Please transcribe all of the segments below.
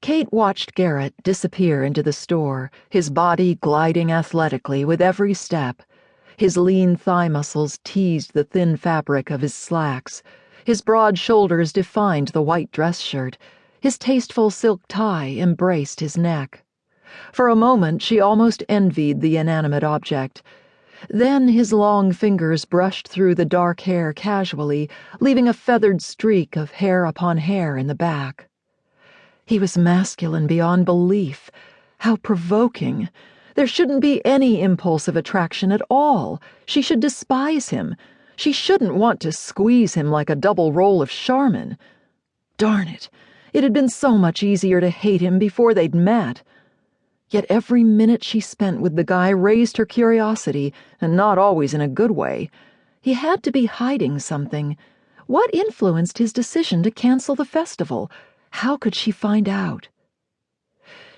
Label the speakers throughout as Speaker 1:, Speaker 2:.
Speaker 1: Cait watched Garrett disappear into the store, his body gliding athletically with every step. His lean thigh muscles teased the thin fabric of his slacks. His broad shoulders defined the white dress shirt. His tasteful silk tie embraced his neck. For a moment she almost envied the inanimate object. Then his long fingers brushed through the dark hair casually, leaving a feathered streak of hair upon hair in the back. He was masculine beyond belief. How provoking. There shouldn't be any impulse of attraction at all. She should despise him. She shouldn't want to squeeze him like a double roll of Charmin. Darn it. It had been so much easier to hate him before they'd met. Yet every minute she spent with the guy raised her curiosity, and not always in a good way. He had to be hiding something. What influenced his decision to cancel the festival? How could she find out?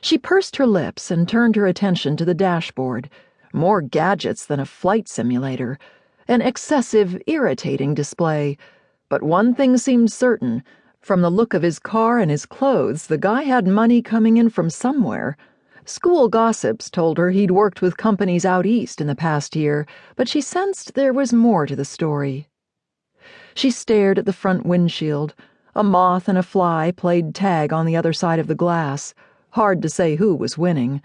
Speaker 1: She pursed her lips and turned her attention to the dashboard. More gadgets than a flight simulator. An excessive, irritating display. But one thing seemed certain. From the look of his car and his clothes, the guy had money coming in from somewhere. School gossips told her he'd worked with companies out east in the past year, but she sensed there was more to the story. She stared at the front windshield. A moth and a fly played tag on the other side of the glass. Hard to say who was winning.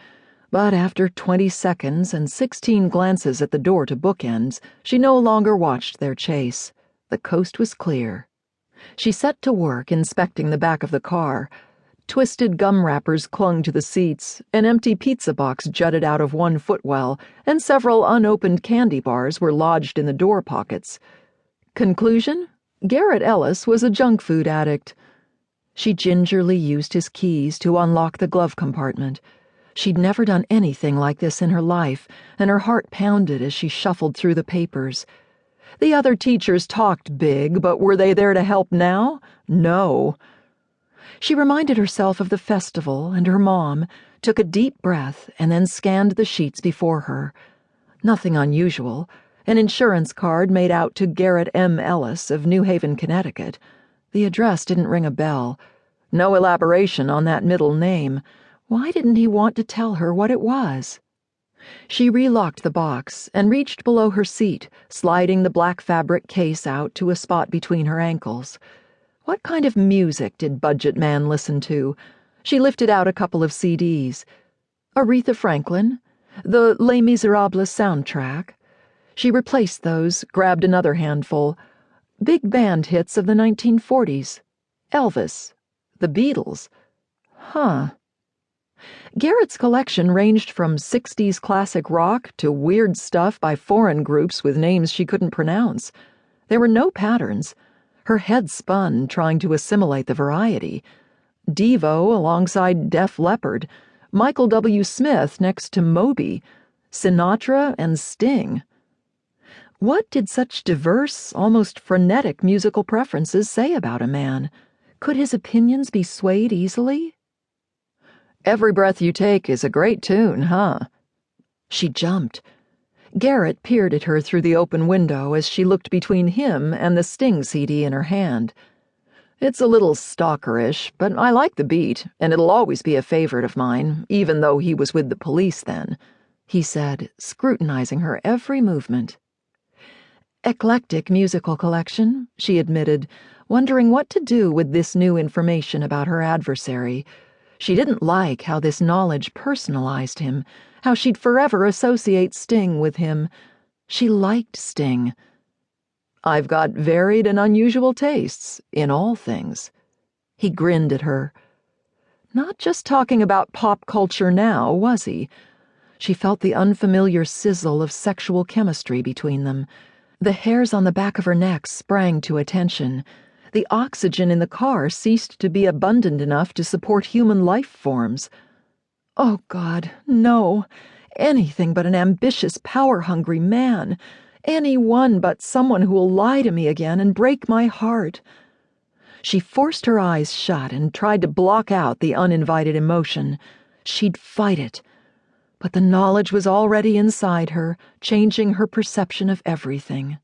Speaker 1: But after 20 seconds and 16 glances at the door to bookends, she no longer watched their chase. The coast was clear. She set to work inspecting the back of the car. Twisted gum wrappers clung to the seats, an empty pizza box jutted out of one footwell, and several unopened candy bars were lodged in the door pockets. Conclusion? Garrett Ellis was a junk food addict. She gingerly used his keys to unlock the glove compartment. She'd never done anything like this in her life, and her heart pounded as she shuffled through the papers. The other teachers talked big, but were they there to help now? No. She reminded herself of the festival and her mom, took a deep breath, and then scanned the sheets before her. Nothing unusual. An insurance card made out to Garrett M. Ellis of New Haven, Connecticut. The address didn't ring a bell. No elaboration on that middle name. Why didn't he want to tell her what it was? She relocked the box and reached below her seat, sliding the black fabric case out to a spot between her ankles. What kind of music did Budget Man listen to? She lifted out a couple of CDs. Aretha Franklin? The Les Miserables soundtrack? She replaced those, grabbed another handful. Big band hits of the 1940s. Elvis. The Beatles. Huh. Garrett's collection ranged from 60s classic rock to weird stuff by foreign groups with names she couldn't pronounce. There were no patterns. Her head spun, trying to assimilate the variety. Devo alongside Def Leppard. Michael W. Smith next to Moby. Sinatra and Sting. What did such diverse, almost frenetic musical preferences say about a man? Could his opinions be swayed easily? Every Breath You Take is a great tune, huh? She jumped. Garrett peered at her through the open window as she looked between him and the Sting CD in her hand. It's a little stalkerish, but I like the beat, and it'll always be a favorite of mine, even though he was with the police then, he said, scrutinizing her every movement. Eclectic musical collection, she admitted, wondering what to do with this new information about her adversary. She didn't like how this knowledge personalized him, how she'd forever associate Sting with him. She liked Sting. I've got varied and unusual tastes, in all things. He grinned at her. Not just talking about pop culture now, was he? She felt the unfamiliar sizzle of sexual chemistry between them. The hairs on the back of her neck sprang to attention. The oxygen in the car ceased to be abundant enough to support human life forms. Oh, God, no. Anything but an ambitious, power-hungry man. Anyone but someone who will lie to me again and break my heart. She forced her eyes shut and tried to block out the uninvited emotion. She'd fight it. But the knowledge was already inside her, changing her perception of everything.